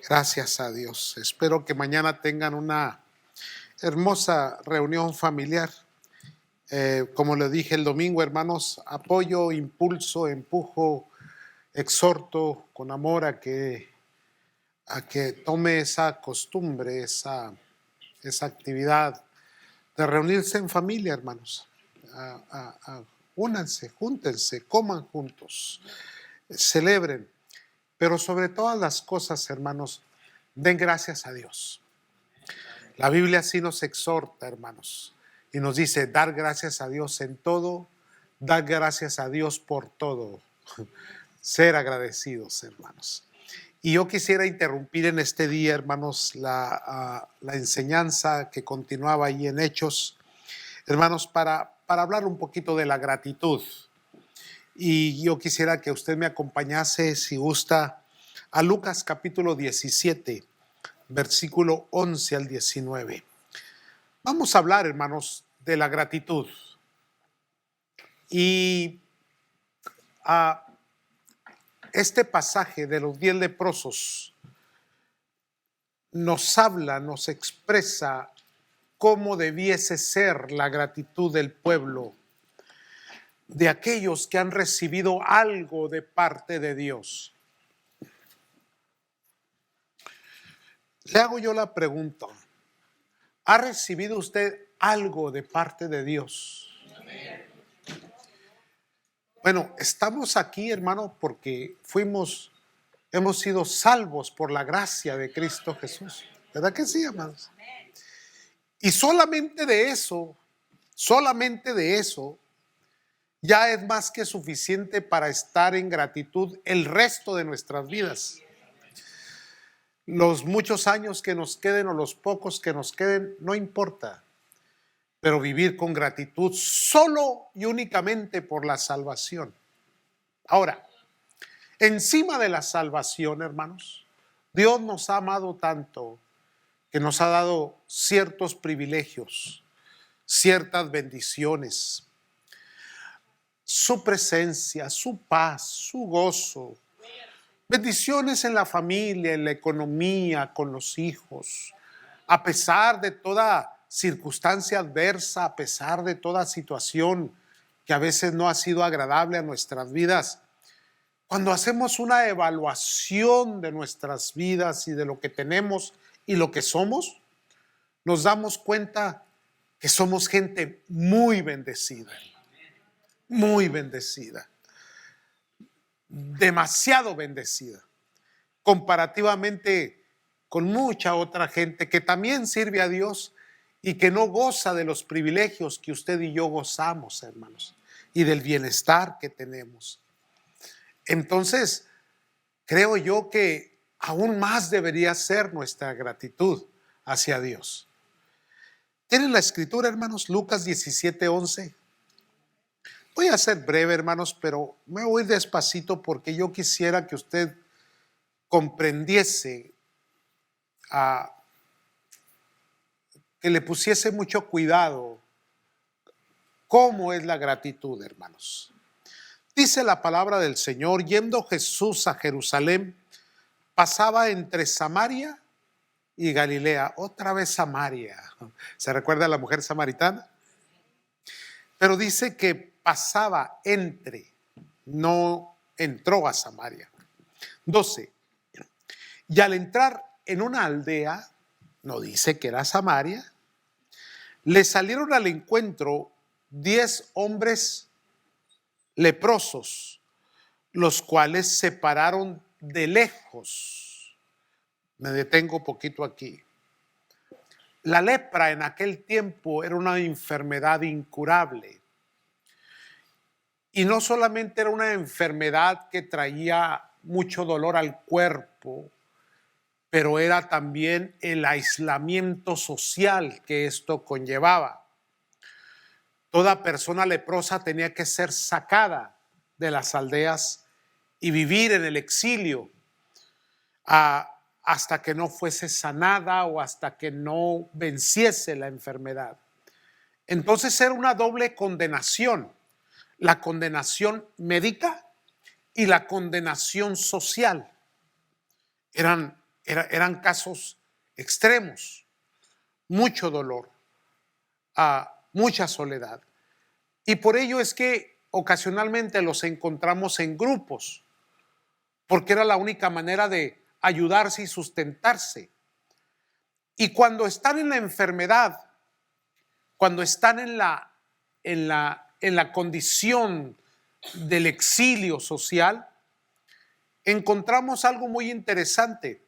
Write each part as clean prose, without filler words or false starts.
Gracias a Dios. Espero que mañana tengan una hermosa reunión familiar. Como le dije el domingo, hermanos, apoyo, impulso, empujo, exhorto con amor a que tome esa costumbre, esa actividad de reunirse en familia, hermanos. Únanse, júntense, coman juntos, celebren. Pero sobre todas las cosas, hermanos, den gracias a Dios. La Biblia sí nos exhorta, hermanos, y nos dice dar gracias a Dios en todo, dar gracias a Dios por todo, ser agradecidos, hermanos. Y yo quisiera interrumpir en este día, hermanos, la enseñanza que continuaba ahí en Hechos, hermanos, para hablar un poquito de la gratitud. Y yo quisiera que usted me acompañase, si gusta, a Lucas capítulo 17, versículo 11 al 19. Vamos a hablar, hermanos, de la gratitud. Y este pasaje de los 10 leprosos nos habla, nos expresa cómo debiese ser la gratitud del pueblo, de aquellos que han recibido algo de parte de Dios. Le hago yo la pregunta, ¿ha recibido usted algo de parte de Dios? Bueno, estamos aquí, hermano, porque hemos sido salvos por la gracia de Cristo Jesús. ¿Verdad que sí, hermanos? Y solamente de eso, ya es más que suficiente para estar en gratitud el resto de nuestras vidas. Los muchos años que nos queden o los pocos que nos queden, no importa. Pero vivir con gratitud solo y únicamente por la salvación. Ahora, encima de la salvación, hermanos, Dios nos ha amado tanto que nos ha dado ciertos privilegios, ciertas bendiciones, su presencia, su paz, su gozo, bendiciones en la familia, en la economía, con los hijos, a pesar de toda circunstancia adversa, a pesar de toda situación que a veces no ha sido agradable a nuestras vidas. Cuando hacemos una evaluación de nuestras vidas y de lo que tenemos y lo que somos, nos damos cuenta que somos gente muy bendecida, demasiado bendecida, comparativamente con mucha otra gente que también sirve a Dios y que no goza de los privilegios que usted y yo gozamos, hermanos, y del bienestar que tenemos. Entonces, creo yo que aún más debería ser nuestra gratitud hacia Dios. ¿Tienen la escritura, hermanos? Lucas 17:11. Voy a ser breve, hermanos, pero me voy despacito porque yo quisiera que usted comprendiese, que le pusiese mucho cuidado cómo es la gratitud, hermanos. Dice la palabra del Señor, yendo Jesús a Jerusalén, pasaba entre Samaria y Galilea. Otra vez Samaria. ¿Se recuerda a la mujer samaritana? Pero dice que pasaba entre, no entró a Samaria. 12. Y al entrar en una aldea, no dice que era Samaria, le salieron al encuentro 10 hombres leprosos, los cuales se pararon de lejos. Me detengo poquito aquí. La lepra en aquel tiempo era una enfermedad incurable. Y no solamente era una enfermedad que traía mucho dolor al cuerpo, pero era también el aislamiento social que esto conllevaba. Toda persona leprosa tenía que ser sacada de las aldeas y vivir en el exilio hasta que no fuese sanada o hasta que no venciese la enfermedad. Entonces era una doble condenación, la condenación médica y la condenación social. Eran Eran casos extremos, mucho dolor, mucha soledad. Y por ello es que ocasionalmente los encontramos en grupos, porque era la única manera de ayudarse y sustentarse. Y cuando están en la enfermedad, cuando están en la condición del exilio social, encontramos algo muy interesante.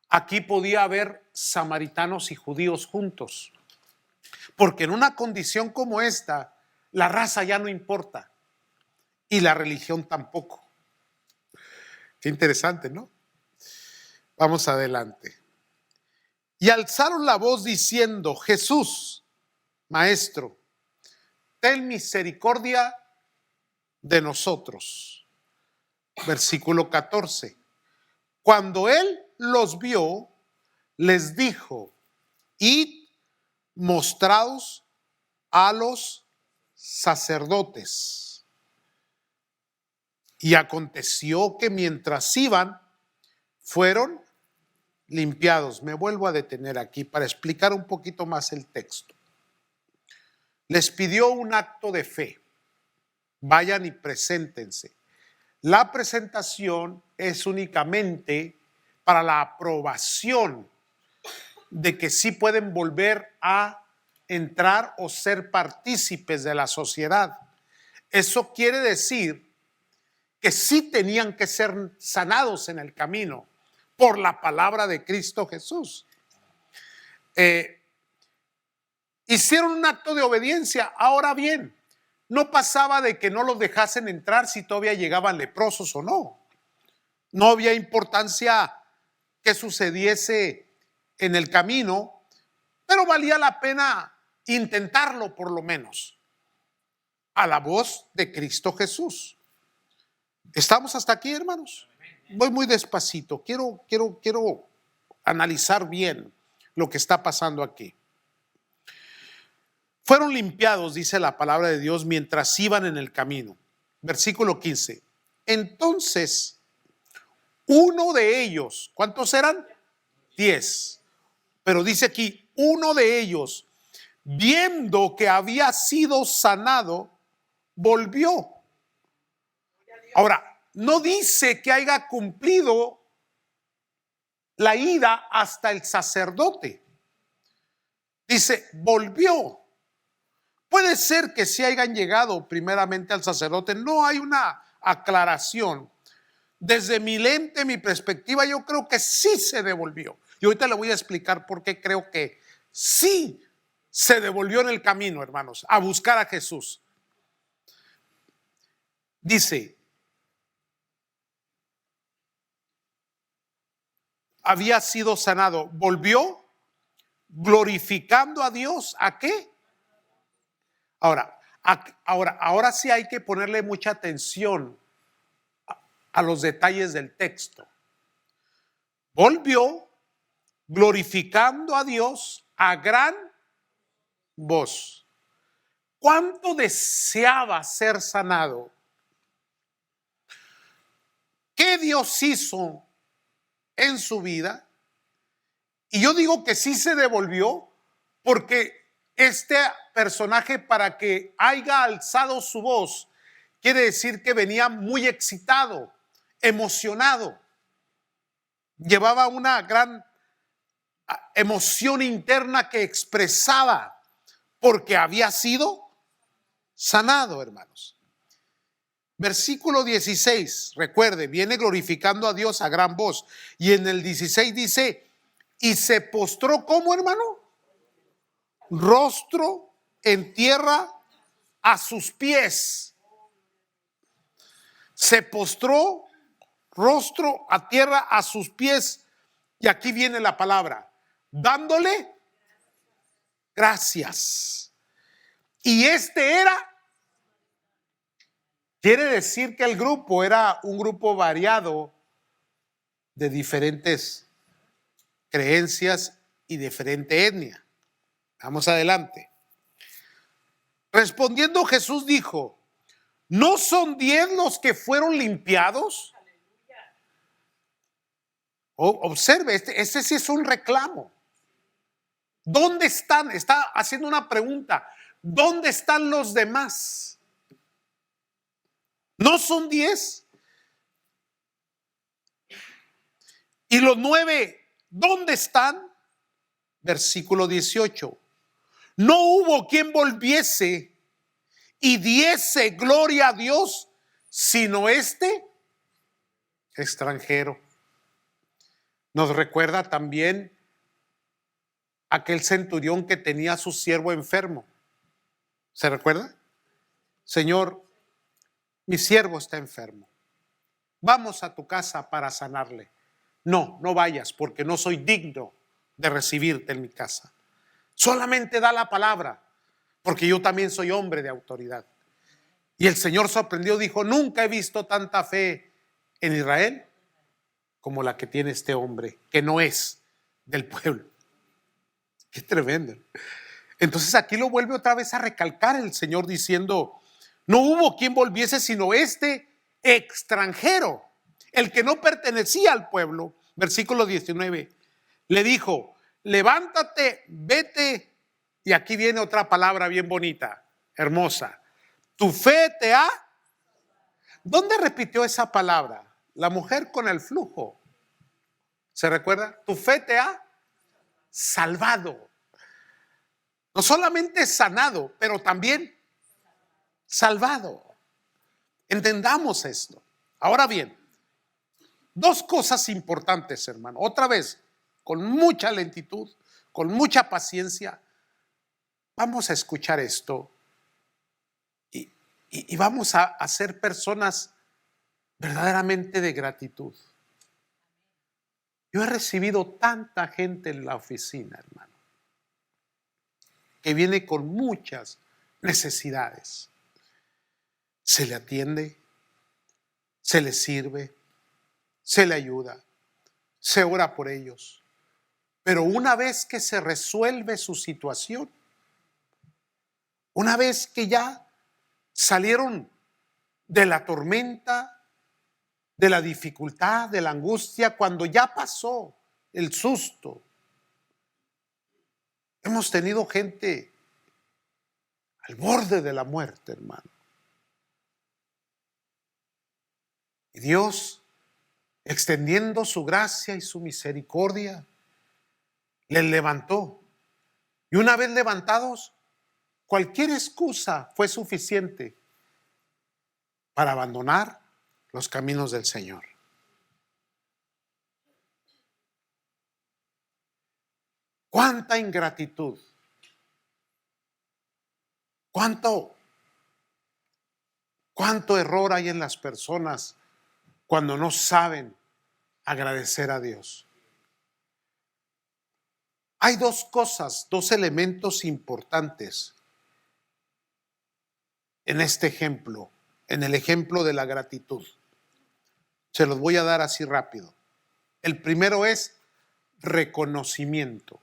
Aquí podía haber samaritanos y judíos juntos, porque en una condición como esta, la raza ya no importa y la religión tampoco. Qué interesante, ¿no? Vamos adelante. Y alzaron la voz diciendo: Jesús, Maestro, ten misericordia de nosotros. Versículo 14. Cuando él los vio, les dijo: id, mostraos a los sacerdotes. Y aconteció que mientras iban, fueron limpiados. Me vuelvo a detener aquí para explicar un poquito más el texto. Les pidió un acto de fe. Vayan y preséntense. La presentación es únicamente para la aprobación de que sí pueden volver a entrar o ser partícipes de la sociedad. Eso quiere decir que sí tenían que ser sanados en el camino por la palabra de Cristo Jesús. Hicieron un acto de obediencia. Ahora bien, no pasaba de que no los dejasen entrar si todavía llegaban leprosos o no. No había importancia que sucediese en el camino, pero valía la pena intentarlo por lo menos, a la voz de Cristo Jesús. ¿Estamos hasta aquí, hermanos? Voy muy despacito. Quiero analizar bien lo que está pasando aquí. Fueron limpiados, dice la palabra de Dios, mientras iban en el camino. Versículo 15. Entonces, uno de ellos, ¿cuántos eran? 10. Pero dice aquí, uno de ellos, viendo que había sido sanado, volvió. Ahora, no dice que haya cumplido la ida hasta el sacerdote. Dice, volvió. Puede ser que sí hayan llegado primeramente al sacerdote. No hay una aclaración. Desde mi lente, mi perspectiva, yo creo que sí se devolvió. Y ahorita le voy a explicar por qué creo que sí se devolvió en el camino, hermanos, a buscar a Jesús. Dice, había sido sanado, volvió glorificando a Dios. ¿A qué? Ahora sí hay que ponerle mucha atención a los detalles del texto. Volvió glorificando a Dios a gran voz. ¿Cuánto deseaba ser sanado? ¿Qué Dios hizo en su vida? Y yo digo que sí se devolvió, porque este personaje, para que haya alzado su voz, quiere decir que venía muy excitado, emocionado. Llevaba una gran emoción interna que expresaba, porque había sido sanado, hermanos. Versículo 16, recuerde, viene glorificando a Dios a gran voz. Y en el 16 dice, y se postró, ¿cómo, hermano? Rostro en tierra a sus pies. Se postró rostro a tierra a sus pies. Y aquí viene la palabra, dándole gracias. Y este era, quiere decir que el grupo era un grupo variado de diferentes creencias y diferente etnia. Vamos adelante. Respondiendo Jesús dijo, ¿no son 10 los que fueron limpiados? Observe, este sí es un reclamo. ¿Dónde están? Está haciendo una pregunta. ¿Dónde están los demás? ¿No son 10? ¿Y los 9 dónde están? Versículo 18. No hubo quien volviese y diese gloria a Dios, sino este extranjero. Nos recuerda también aquel centurión que tenía a su siervo enfermo. ¿Se recuerda? Señor, mi siervo está enfermo. Vamos a tu casa para sanarle. No, no vayas, porque no soy digno de recibirte en mi casa. Solamente da la palabra, porque yo también soy hombre de autoridad. Y el Señor sorprendió, dijo: nunca he visto tanta fe en Israel como la que tiene este hombre, que no es del pueblo. Qué tremendo. Entonces aquí lo vuelve otra vez a recalcar el Señor diciendo: no hubo quien volviese sino este extranjero, el que no pertenecía al pueblo. Versículo 19, le dijo: levántate, vete. Y aquí viene otra palabra bien bonita, hermosa. Tu fe te ha... ¿Dónde repitió esa palabra? La mujer con el flujo. ¿Se recuerda? Tu fe te ha salvado. No solamente sanado, pero también salvado. Entendamos esto. Ahora bien, dos cosas importantes, hermano. Otra vez, con mucha lentitud, con mucha paciencia, vamos a escuchar esto y vamos a ser personas verdaderamente de gratitud. Yo he recibido tanta gente en la oficina, hermano, que viene con muchas necesidades. Se le atiende, se le sirve, se le ayuda, se ora por ellos. Pero una vez que se resuelve su situación, una vez que ya salieron de la tormenta, de la dificultad, de la angustia, cuando ya pasó el susto, hemos tenido gente al borde de la muerte, hermano. Y Dios, extendiendo su gracia y su misericordia, les levantó. Y una vez levantados, cualquier excusa fue suficiente para abandonar los caminos del Señor. Cuánta ingratitud, cuánto error hay en las personas cuando no saben agradecer a Dios. Hay dos cosas, dos elementos importantes en este ejemplo, en el ejemplo de la gratitud. Se los voy a dar así rápido. El primero es reconocimiento.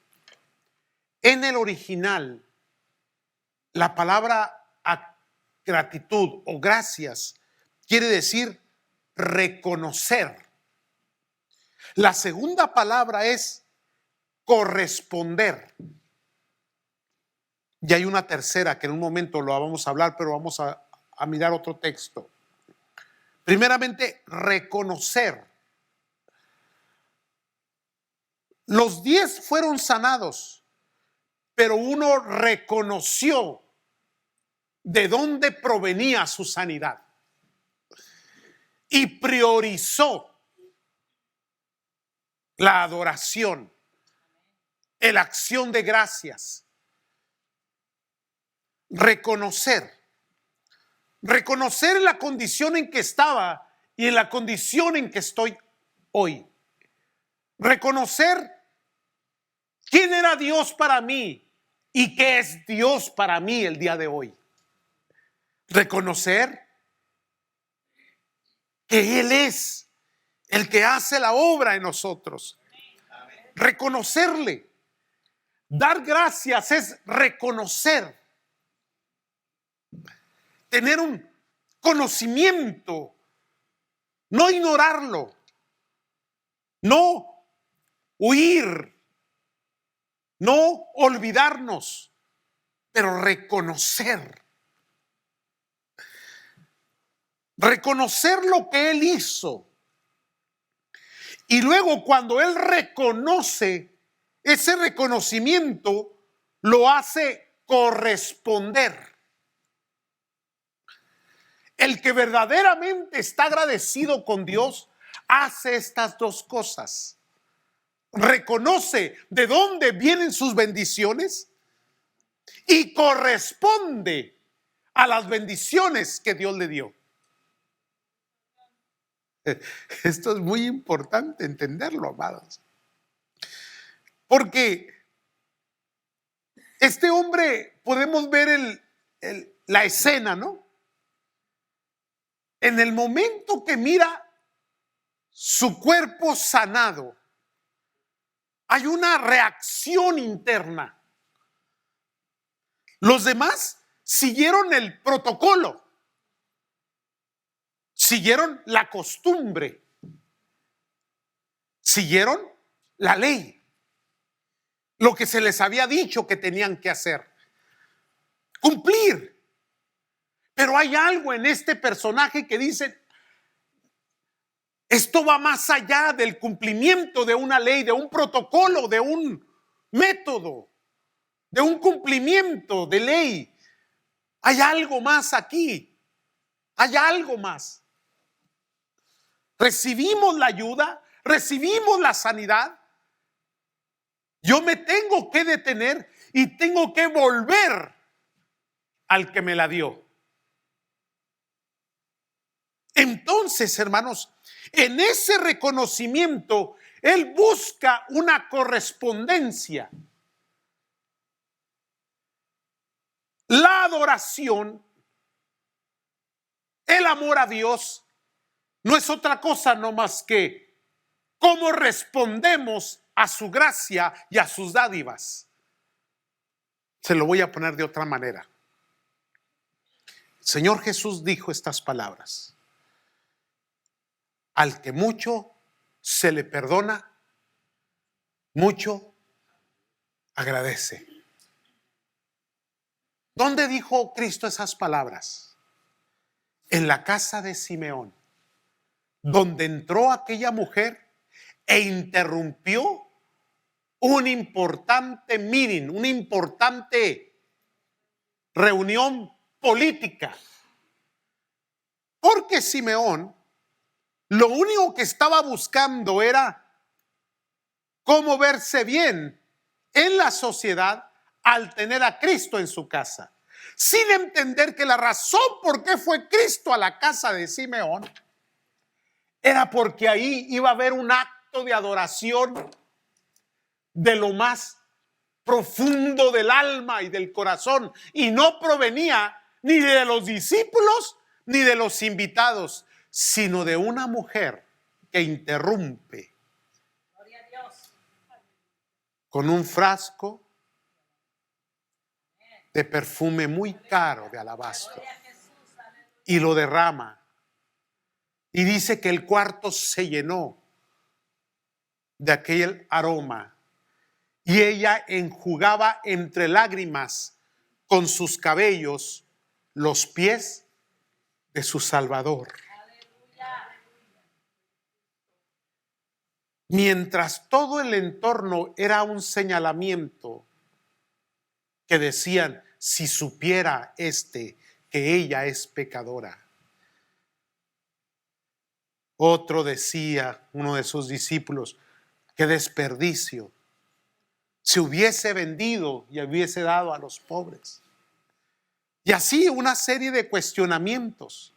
En el original, la palabra gratitud o gracias quiere decir reconocer. La segunda palabra es corresponder. Y hay una tercera que en un momento lo vamos a hablar, pero vamos a mirar otro texto. Primeramente, reconocer. Los 10 fueron sanados, pero uno reconoció de dónde provenía su sanidad y priorizó la adoración, la acción de gracias. Reconocer la condición en que estaba y en la condición en que estoy hoy. Reconocer quién era Dios para mí y qué es Dios para mí el día de hoy. Reconocer que Él es el que hace la obra en nosotros. Reconocerle. Dar gracias es reconocer. Tener un conocimiento. No ignorarlo. No huir, no olvidarnos, pero reconocer lo que Él hizo. Y luego cuando Él reconoce, ese reconocimiento lo hace corresponder. El que verdaderamente está agradecido con Dios hace estas dos cosas. Reconoce de dónde vienen sus bendiciones y corresponde a las bendiciones que Dios le dio. Esto es muy importante entenderlo, amados. Porque este hombre, podemos ver la escena, ¿no? En el momento que mira su cuerpo sanado, hay una reacción interna. Los demás siguieron el protocolo, siguieron la costumbre, siguieron la ley, lo que se les había dicho que tenían que hacer, cumplir. Pero hay algo en este personaje que dice: esto va más allá del cumplimiento de una ley, de un protocolo, de un método, de un cumplimiento de ley. Hay algo más aquí, hay algo más. Recibimos la ayuda, recibimos la sanidad. Yo me tengo que detener y tengo que volver al que me la dio. Entonces, hermanos, en ese reconocimiento, Él busca una correspondencia. La adoración, el amor a Dios, no es otra cosa no más que cómo respondemos a su gracia y a sus dádivas. Se lo voy a poner de otra manera. El Señor Jesús dijo estas palabras: al que mucho se le perdona, mucho agradece. ¿Dónde dijo Cristo esas palabras? En la casa de Simeón, donde entró aquella mujer e interrumpió un importante meeting, una importante reunión política. Porque Simeón lo único que estaba buscando era cómo verse bien en la sociedad al tener a Cristo en su casa, sin entender que la razón por qué fue Cristo a la casa de Simeón era porque ahí iba a haber un acto de adoración de lo más profundo del alma y del corazón, y no provenía ni de los discípulos ni de los invitados, sino de una mujer que interrumpe con un frasco de perfume muy caro de alabastro y lo derrama, y dice que el cuarto se llenó de aquel aroma. Y ella enjugaba entre lágrimas con sus cabellos los pies de su Salvador. Mientras todo el entorno era un señalamiento que decían: si supiera que ella es pecadora. Otro decía, uno de sus discípulos: qué desperdicio, se hubiese vendido y hubiese dado a los pobres. Y así una serie de cuestionamientos.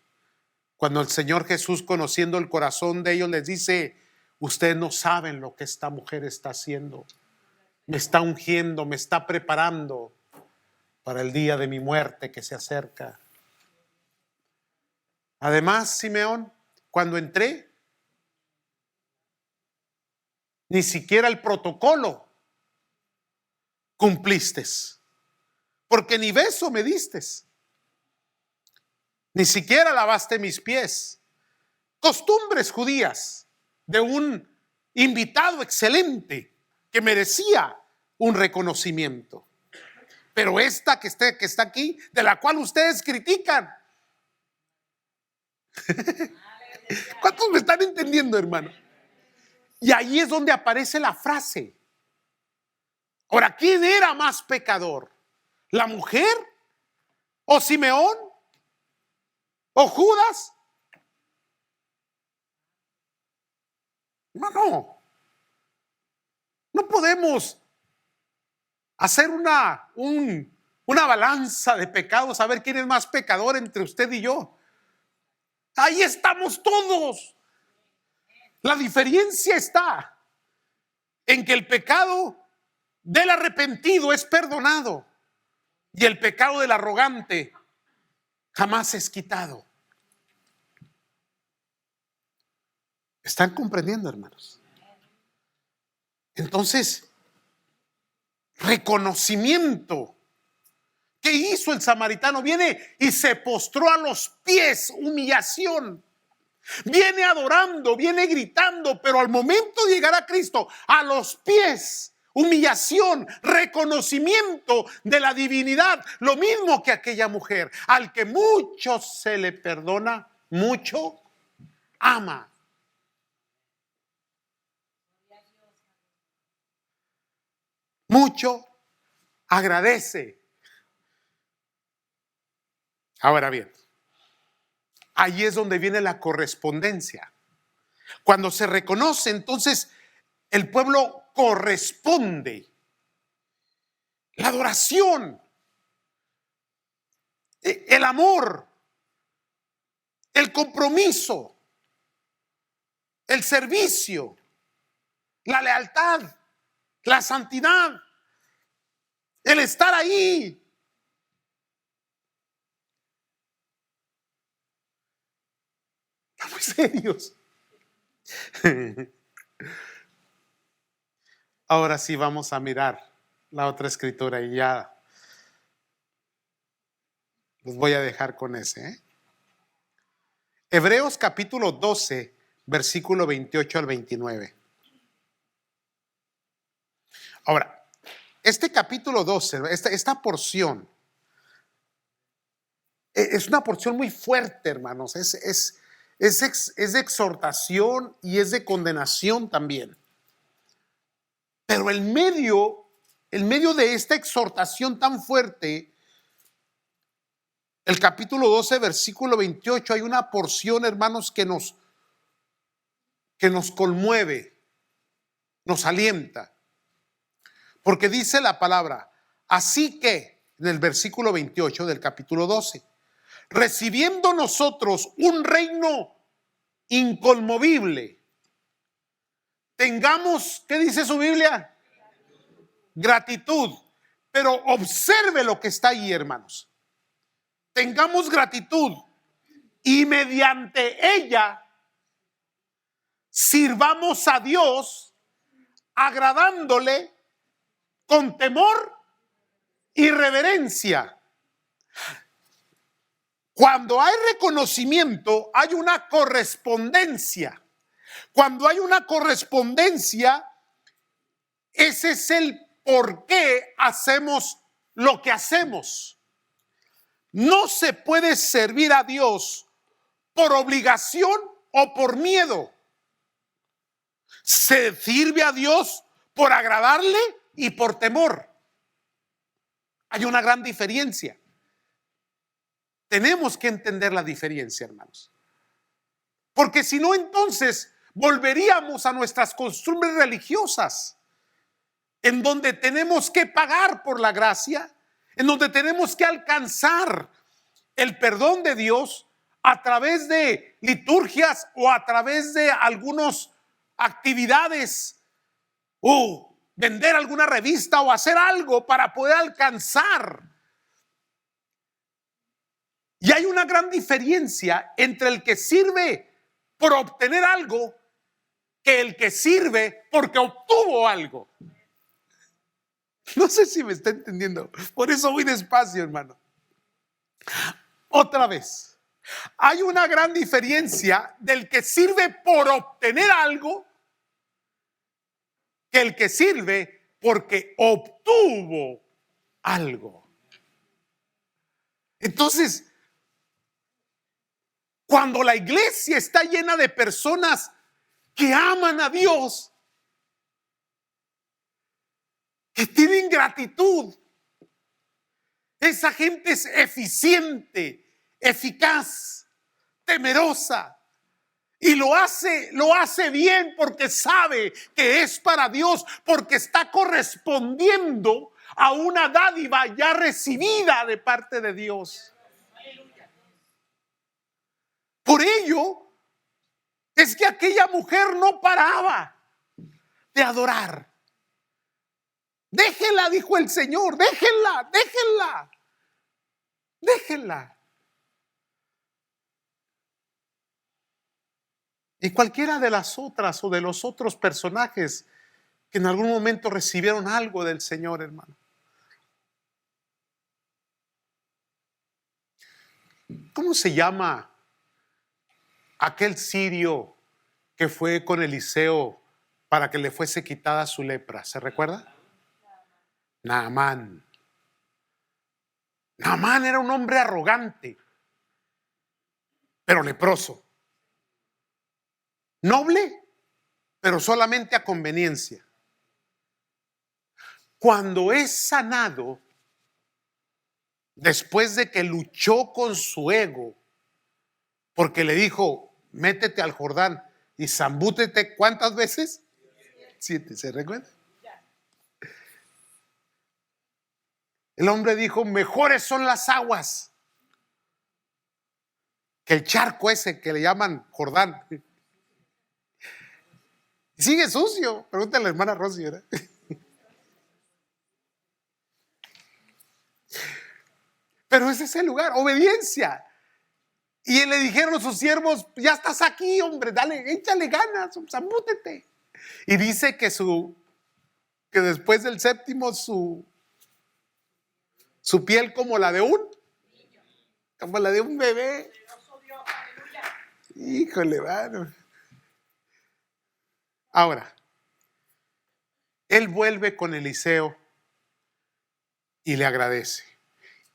Cuando el Señor Jesús, conociendo el corazón de ellos, les dice: ustedes no saben lo que esta mujer está haciendo. Me está ungiendo, me está preparando para el día de mi muerte que se acerca. Además, Simeón, cuando entré, ni siquiera el protocolo cumpliste, porque ni beso me diste, ni siquiera lavaste mis pies. Costumbres judías de un invitado excelente que merecía un reconocimiento. Pero esta que está aquí, de la cual ustedes critican. ¿Cuántos me están entendiendo, hermano? Y ahí es donde aparece la frase. Ahora, ¿quién era más pecador? ¿La mujer? ¿O Simeón? ¿O Judas? No podemos hacer una balanza de pecados, a ver quién es más pecador entre usted y yo. Ahí estamos todos. La diferencia está en que el pecado del arrepentido es perdonado y el pecado del arrogante jamás es quitado. ¿Están comprendiendo, hermanos? Entonces, reconocimiento. ¿Qué hizo el samaritano? Viene y se postró a los pies, humillación. Viene adorando, viene gritando, pero al momento de llegar a Cristo, a los pies, humillación, reconocimiento de la divinidad. Lo mismo que aquella mujer, al que mucho se le perdona, mucho ama. Mucho agradece. Ahora bien, ahí es donde viene la correspondencia. Cuando se reconoce, entonces el pueblo corresponde. La adoración, el amor, el compromiso, el servicio, la lealtad, la santidad, el estar ahí. Muy serios. Ahora sí vamos a mirar la otra escritura y ya los voy a dejar con ese. Hebreos capítulo 12, versículo 28 al 29. Ahora, este capítulo 12, esta porción, es una porción muy fuerte, hermanos. Es de exhortación y es de condenación también. Pero el medio de esta exhortación tan fuerte, el capítulo 12, versículo 28, hay una porción, hermanos, que nos conmueve, nos alienta. Porque dice la palabra, así que, en el versículo 28 del capítulo 12, recibiendo nosotros un reino inconmovible, tengamos, ¿qué dice su Biblia? Gratitud. Pero observe lo que está ahí, hermanos. Tengamos gratitud y mediante ella sirvamos a Dios agradándole con temor y reverencia. Cuando hay reconocimiento, hay una correspondencia. Cuando hay una correspondencia, ese es el por qué hacemos lo que hacemos. No se puede servir a Dios por obligación o por miedo. Se sirve a Dios por agradarle y por temor. Hay una gran diferencia. Tenemos que entender la diferencia, hermanos. Porque si no, entonces volveríamos a nuestras costumbres religiosas, en donde tenemos que pagar por la gracia, en donde tenemos que alcanzar el perdón de Dios a través de liturgias o a través de algunas actividades o vender alguna revista o hacer algo para poder alcanzar. Y hay una gran diferencia entre el que sirve por obtener algo que el que sirve porque obtuvo algo. No sé si me está entendiendo. Por eso voy despacio, hermano. Otra vez. Hay una gran diferencia del que sirve por obtener algo que el que sirve porque obtuvo algo. Entonces, cuando la iglesia está llena de personas que aman a Dios, que tienen gratitud, esa gente es eficiente, eficaz, temerosa. Y lo hace bien porque sabe que es para Dios, porque está correspondiendo a una dádiva ya recibida de parte de Dios. Por ello es que aquella mujer no paraba de adorar. Déjenla, dijo el Señor, déjenla, déjenla, déjenla. Y cualquiera de las otras o de los otros personajes que en algún momento recibieron algo del Señor, hermano. ¿Cómo se llama aquel sirio que fue con Eliseo para que le fuese quitada su lepra? ¿Se recuerda? Naamán. Naamán era un hombre arrogante, pero leproso. Noble, pero solamente a conveniencia. Cuando es sanado, después de que luchó con su ego, porque le dijo, métete al Jordán y zambútete, ¿cuántas veces? 7, ¿se recuerda? El hombre dijo, mejores son las aguas que el charco ese que le llaman Jordán. Sigue sucio, pregúntale a la hermana Rosy, ¿verdad? Pero ese es el lugar, obediencia. Y le dijeron a sus siervos, ya estás aquí, hombre, dale, échale ganas, zambútete. Y dice que después del séptimo su piel como la de un bebé. Híjole, mano. Ahora, él vuelve con Eliseo y le agradece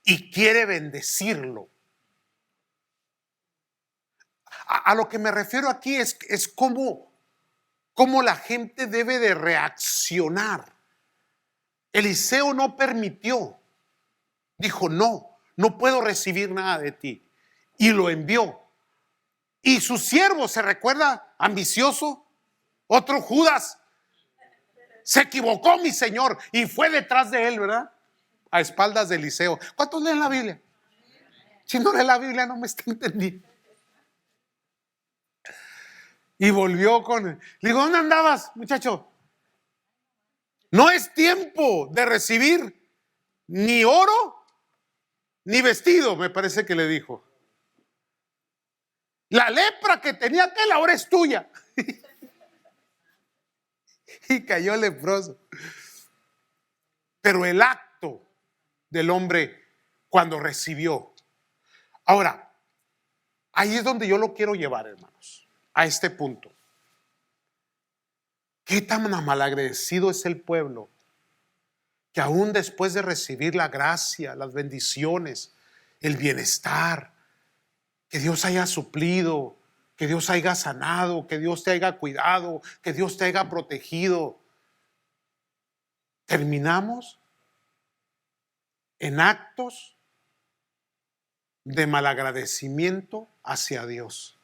y quiere bendecirlo. A lo que me refiero aquí es cómo la gente debe de reaccionar. Eliseo no permitió, dijo, no puedo recibir nada de ti, y lo envió. Y su siervo, ¿se recuerda? Ambicioso, otro Judas, se equivocó mi señor y fue detrás de él, ¿verdad? A espaldas de Eliseo. ¿Cuántos leen la Biblia? Si no lee la Biblia no me está entendiendo. Y volvió le digo, ¿dónde andabas, muchacho? No es tiempo de recibir ni oro ni vestido, me parece que le dijo. La lepra que tenía aquel ahora es tuya. Y cayó leproso. Pero el acto del hombre cuando recibió. Ahora, ahí es donde yo lo quiero llevar, hermanos, a este punto. ¿Qué tan malagradecido es el pueblo que aún después de recibir la gracia, las bendiciones, el bienestar, que Dios haya suplido, que Dios haya sanado, que Dios te haya cuidado, que Dios te haya protegido, terminamos en actos de malagradecimiento hacia Dios?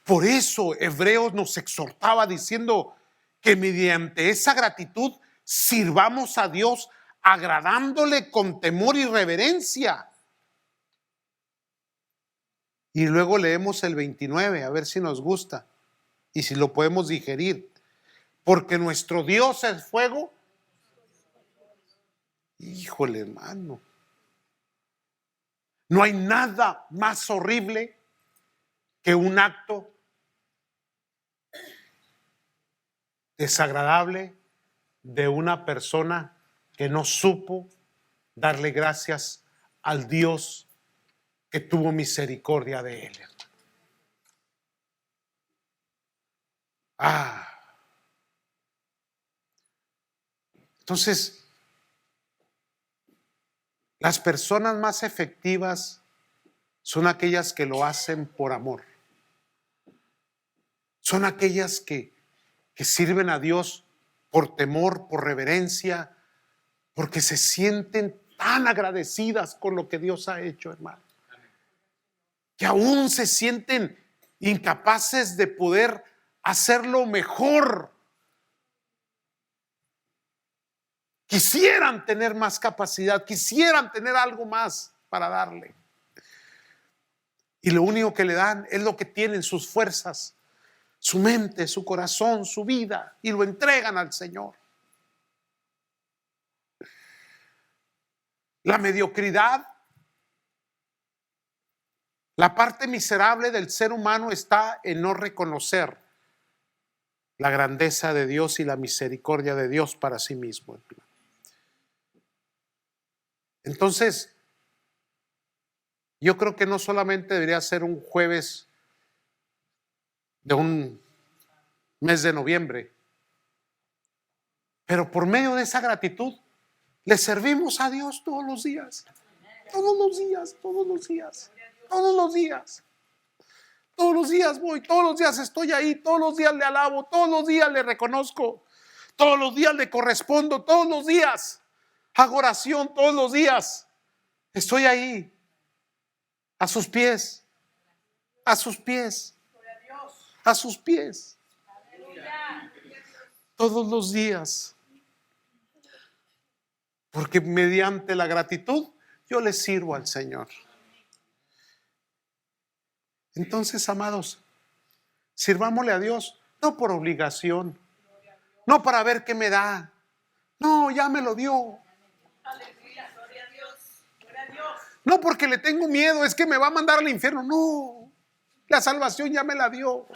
Por eso Hebreos nos exhortaba diciendo que mediante esa gratitud sirvamos a Dios agradándole con temor y reverencia. Y luego leemos el 29, a ver si nos gusta y si lo podemos digerir. Porque nuestro Dios es fuego. Híjole, hermano. No hay nada más horrible que un acto desagradable de una persona que no supo darle gracias al Dios que tuvo misericordia de él. Entonces, las personas más efectivas son aquellas que lo hacen por amor. Son aquellas que sirven a Dios por temor, por reverencia, porque se sienten tan agradecidas con lo que Dios ha hecho, hermano, que aún se sienten incapaces de poder hacerlo mejor. Quisieran tener más capacidad, quisieran tener algo más para darle. Y lo único que le dan es lo que tienen, sus fuerzas, su mente, su corazón, su vida, y lo entregan al Señor. La mediocridad, la parte miserable del ser humano está en no reconocer la grandeza de Dios y la misericordia de Dios para sí mismo. Entonces, yo creo que no solamente debería ser un jueves de un mes de noviembre, pero por medio de esa gratitud le servimos a Dios todos los días, todos los días, todos los días, todos los días. Todos los días voy, todos los días estoy ahí, todos los días le alabo, todos los días le reconozco, todos los días le correspondo, todos los días hago oración, todos los días estoy ahí, a sus pies, a sus pies, a sus pies, todos los días, porque mediante la gratitud yo le sirvo al Señor. Entonces, amados, sirvámosle a Dios, no por obligación, no para ver qué me da. No, ya me lo dio. No porque le tengo miedo, es que me va a mandar al infierno. No, la salvación ya me la dio.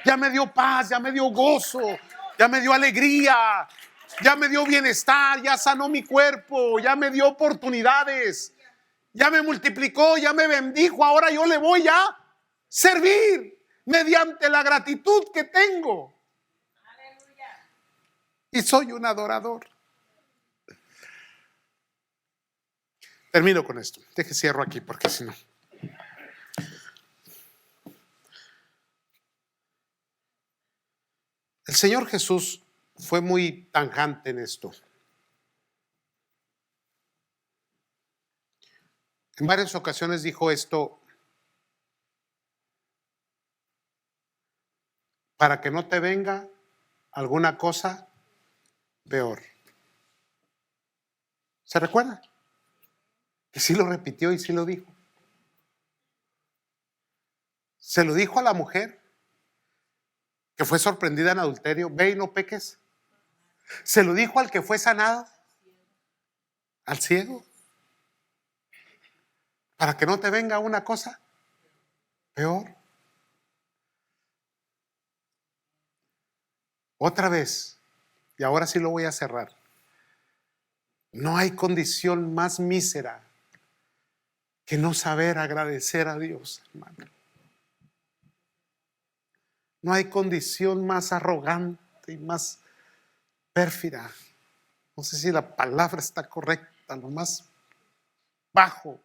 Ya me dio paz, ya me dio gozo, ya me dio alegría, ya me dio bienestar, ya sanó mi cuerpo, ya me dio oportunidades, ya me multiplicó, ya me bendijo. Ahora yo le voy a servir mediante la gratitud que tengo. Y soy un adorador. Termino con esto. Deje cierro aquí porque si no. El Señor Jesús fue muy tajante en esto. En varias ocasiones dijo esto: para que no te venga alguna cosa peor. ¿Se recuerda? Que sí lo repitió y sí lo dijo. Se lo dijo a la mujer que fue sorprendida en adulterio: ve y no peques. Se lo dijo al que fue sanado, al ciego, para que no te venga una cosa peor. Otra vez, y ahora sí lo voy a cerrar. No hay condición más mísera que no saber agradecer a Dios, hermano. No hay condición más arrogante y más pérfida. No sé si la palabra está correcta, lo más bajo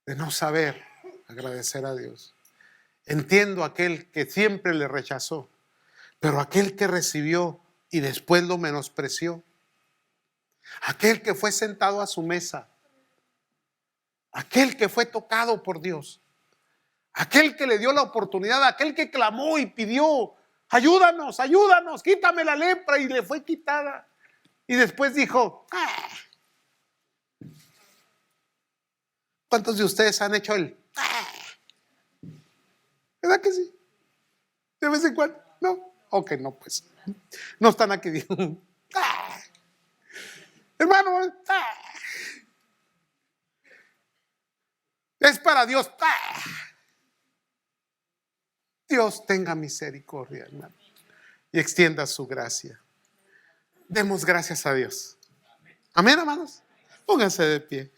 de no saber agradecer a Dios. Entiendo aquel que siempre le rechazó, pero aquel que recibió y después lo menospreció, aquel que fue sentado a su mesa, aquel que fue tocado por Dios, aquel que le dio la oportunidad, aquel que clamó y pidió: ayúdanos, ayúdanos, quítame la lepra, y le fue quitada. Y después dijo: ¿cuántos de ustedes han hecho el? ¿Verdad que sí? De vez en cuando. No, ok, no, pues no están aquí. Hermano, es para Dios. Dios tenga misericordia, hermano, y extienda su gracia. Demos gracias a Dios. Amén, hermanos. Pónganse de pie.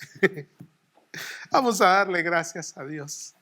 Vamos a darle gracias a Dios.